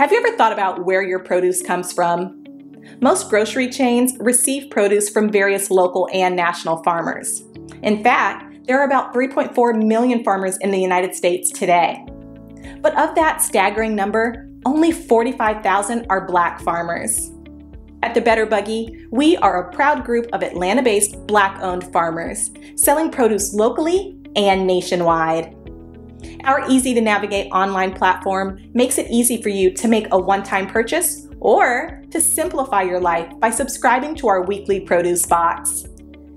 Have you ever thought about where your produce comes from? Most grocery chains receive produce from various local and national farmers. In fact, there are about 3.4 million farmers in the United States today. But of that staggering number, only 45,000 are Black farmers. At the Better Buggy, we are a proud group of Atlanta-based Black-owned farmers, selling produce locally and nationwide. Our easy-to-navigate online platform makes it easy for you to make a one-time purchase or to simplify your life by subscribing to our weekly produce box.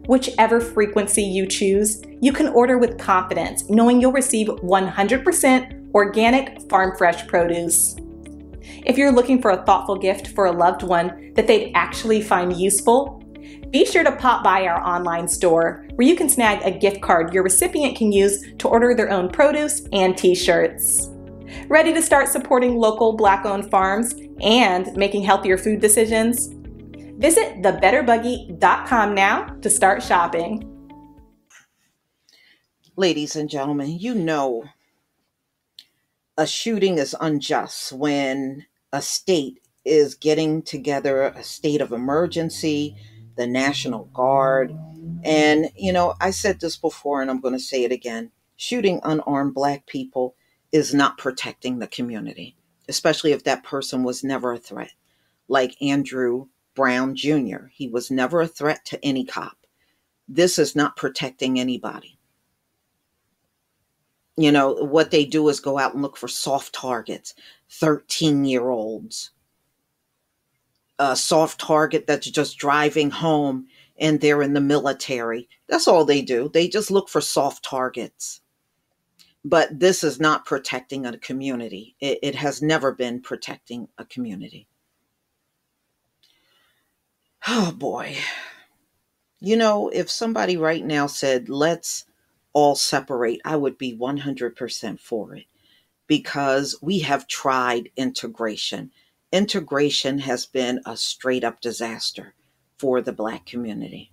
Whichever frequency you choose, you can order with confidence, knowing you'll receive 100% organic, farm-fresh produce. If you're looking for a thoughtful gift for a loved one that they'd actually find useful, be sure to pop by our online store where you can snag a gift card your recipient can use to order their own produce and t-shirts. Ready to start supporting local Black-owned farms and making healthier food decisions? Visit thebetterbuggy.com now to start shopping. Ladies and gentlemen, you know a shooting is unjust when a state is getting together a state of emergency, the National Guard. And, I said this before and I'm going to say it again. Shooting unarmed Black people is not protecting the community, especially if that person was never a threat. Like Andrew Brown Jr., he was never a threat to any cop. This is not protecting anybody. What they do is go out and look for soft targets, 13-year-olds. A soft target that's just driving home and they're in the military. That's all they do. They just look for soft targets. But this is not protecting a community. It has never been protecting a community. Oh boy. If somebody right now said, let's all separate, I would be 100% for it, because we have tried integration. Integration has been a straight up disaster for the Black community.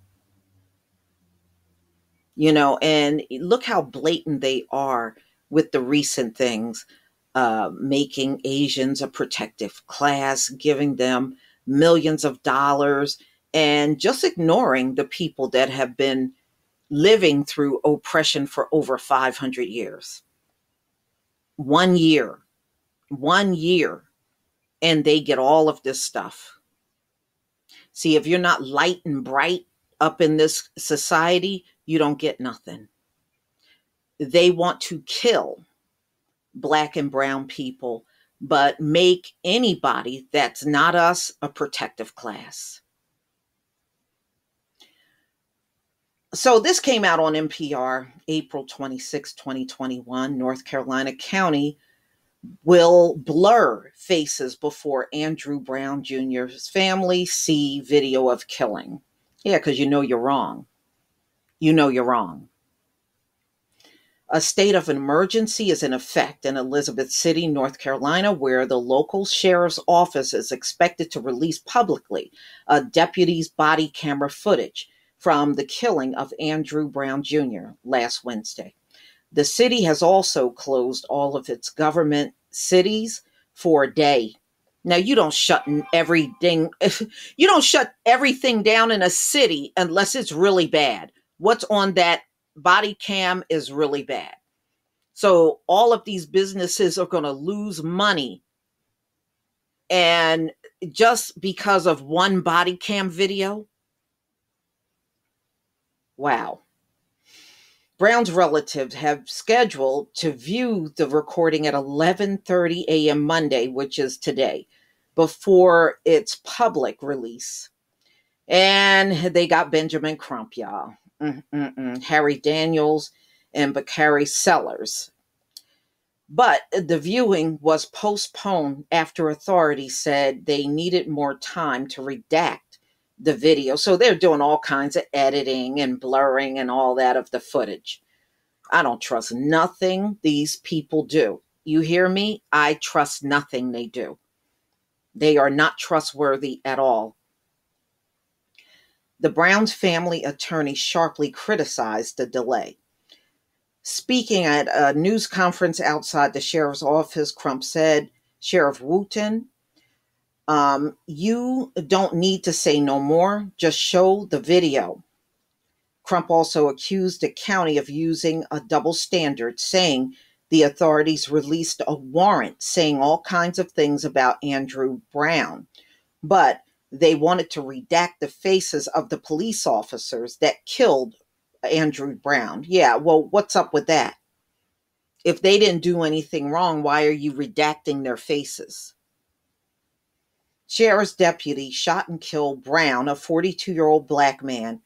And look how blatant they are with the recent things, making Asians a protective class, giving them millions of dollars, and just ignoring the people that have been living through oppression for over 500 years. 1 year, and they get all of this stuff. See, if you're not light and bright up in this society, you don't get nothing. They want to kill Black and brown people, but make anybody that's not us a protective class. So this came out on NPR, April 26, 2021. North Carolina County will blur faces before Andrew Brown Jr.'s family see video of killing. Yeah, because you're wrong. You're wrong. A state of emergency is in effect in Elizabeth City, North Carolina, where the local sheriff's office is expected to release publicly a deputy's body camera footage from the killing of Andrew Brown Jr. last Wednesday. The city has also closed all of its government cities for a day. Now, you don't shut everything down in a city unless it's really bad. What's on that body cam is really bad. So all of these businesses are going to lose money. And just because of one body cam video. Wow. Brown's relatives have scheduled to view the recording at 11:30 a.m. Monday, which is today, before its public release. And they got Benjamin Crump, y'all. Harry Daniels and Bakari Sellers. But the viewing was postponed after authorities said they needed more time to redact the video. So they're doing all kinds of editing and blurring and all that of the footage. I don't trust nothing these people do. You hear me? I trust nothing they do. They are not trustworthy at all. The Browns' family attorney sharply criticized the delay. Speaking at a news conference outside the sheriff's office, Crump said, Sheriff Wooten, you don't need to say no more, just show the video. Crump also accused the county of using a double standard, saying the authorities released a warrant saying all kinds of things about Andrew Brown, but they wanted to redact the faces of the police officers that killed Andrew Brown. Yeah, well, what's up with that? If they didn't do anything wrong, why are you redacting their faces? Sheriff's deputy shot and killed Brown, a 42-year-old black man,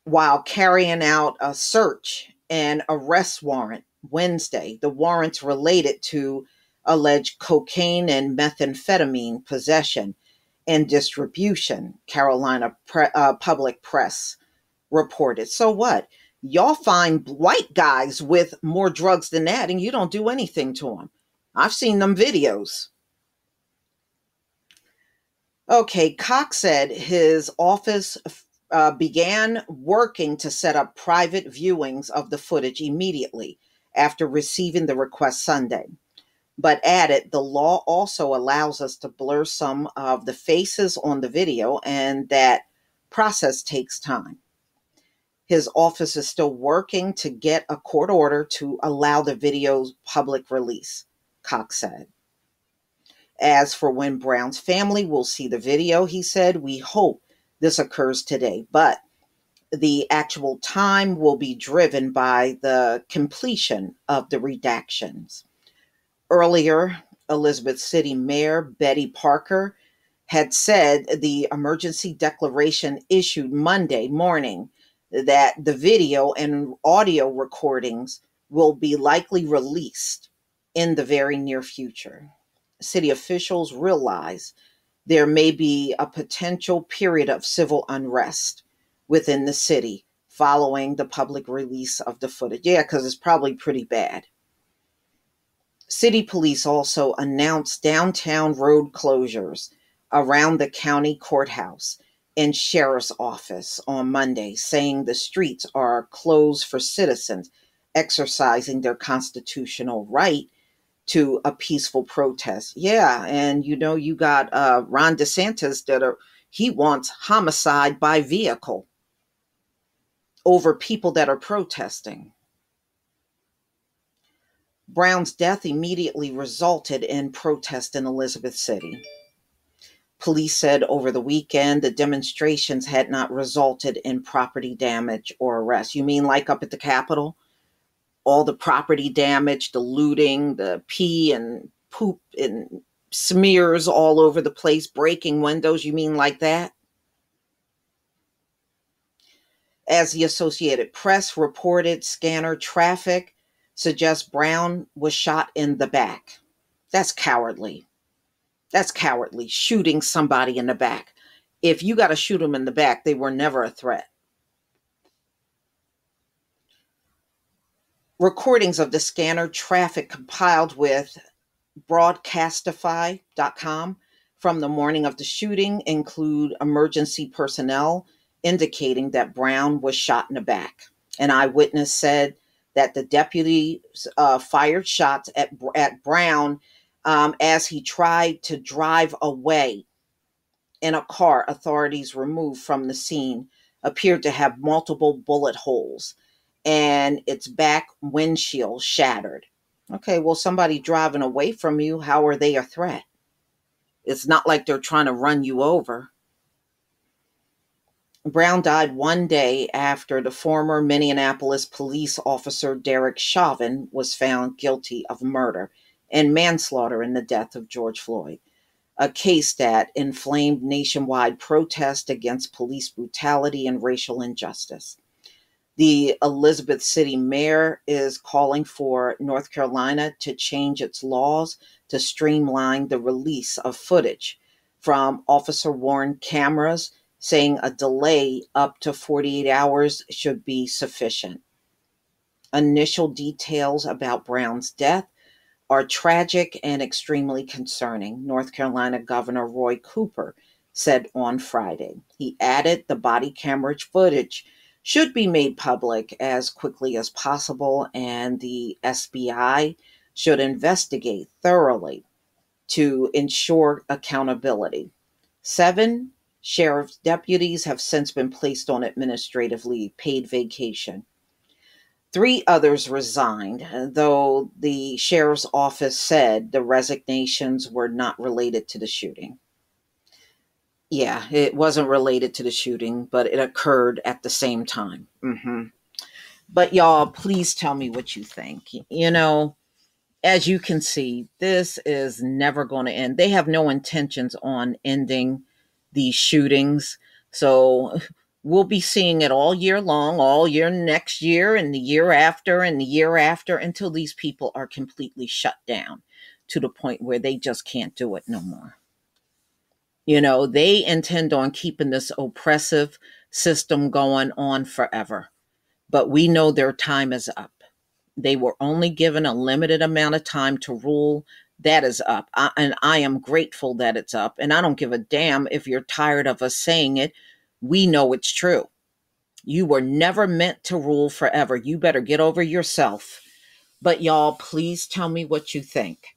while carrying out a search and arrest warrant Wednesday. The warrants related to alleged cocaine and methamphetamine possession and distribution, Carolina Public Press reported. So what? Y'all find white guys with more drugs than that and you don't do anything to them. I've seen them videos. Okay, Cox said his office began working to set up private viewings of the footage immediately after receiving the request Sunday, but added the law also allows us to blur some of the faces on the video and that process takes time. His office is still working to get a court order to allow the video's public release, Cox said. As for when Brown's family will see the video, he said, we hope this occurs today, but the actual time will be driven by the completion of the redactions. Earlier, Elizabeth City Mayor Betty Parker had said the emergency declaration issued Monday morning that the video and audio recordings will be likely released in the very near future. City officials realize there may be a potential period of civil unrest within the city following the public release of the footage. Yeah, because it's probably pretty bad. City police also announced downtown road closures around the county courthouse and sheriff's office on Monday, saying the streets are closed for citizens exercising their constitutional right to a peaceful protest. Yeah, and you got Ron DeSantis he wants homicide by vehicle over people that are protesting. Brown's death immediately resulted in protest in Elizabeth City. Police said over the weekend the demonstrations had not resulted in property damage or arrest. You mean like up at the Capitol? All the property damage, the looting, the pee and poop and smears all over the place, breaking windows. You mean like that? As the Associated Press reported, scanner traffic suggests Brown was shot in the back. That's cowardly. That's cowardly, shooting somebody in the back. If you got to shoot them in the back, they were never a threat. Recordings of the scanner traffic compiled with broadcastify.com from the morning of the shooting include emergency personnel indicating that Brown was shot in the back. An eyewitness said that the deputy fired shots at Brown as he tried to drive away in a car authorities removed from the scene appeared to have multiple bullet holes and its back windshield shattered. Okay, well, somebody driving away from you, how are they a threat? It's not like they're trying to run you over. Brown died one day after the former Minneapolis police officer Derek Chauvin was found guilty of murder and manslaughter in the death of George Floyd, a case that inflamed nationwide protest against police brutality and racial injustice. The Elizabeth City mayor is calling for North Carolina to change its laws to streamline the release of footage from officer-worn cameras, saying a delay up to 48 hours should be sufficient. Initial details about Brown's death are tragic and extremely concerning, North Carolina Governor Roy Cooper said on Friday. He added the body camera footage should be made public as quickly as possible, and the SBI should investigate thoroughly. to ensure accountability. 7 sheriff's deputies have since been placed on administrative leave, paid vacation. 3 others resigned, though the sheriff's office said the resignations were not related to the shooting. Yeah, it wasn't related to the shooting, but it occurred at the same time. But y'all, please tell me what you think. As you can see, this is never going to end. They have no intentions on ending these shootings. So we'll be seeing it all year long, all year next year, and the year after, and the year after, until these people are completely shut down to the point where they just can't do it no more. They intend on keeping this oppressive system going on forever. But we know their time is up. They were only given a limited amount of time to rule. That is up. And I am grateful that it's up. And I don't give a damn if you're tired of us saying it. We know it's true. You were never meant to rule forever. You better get over yourself. But y'all, please tell me what you think.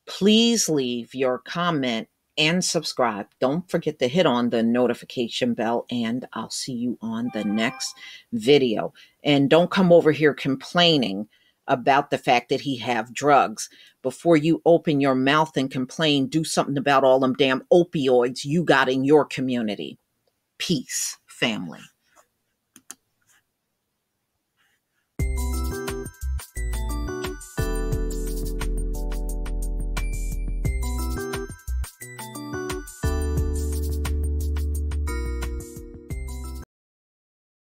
Please leave your comment and subscribe. Don't forget to hit on the notification bell, and I'll see you on the next video. And don't come over here complaining about the fact that he have drugs. Before you open your mouth and complain, do something about all them damn opioids you got in your community. Peace, family.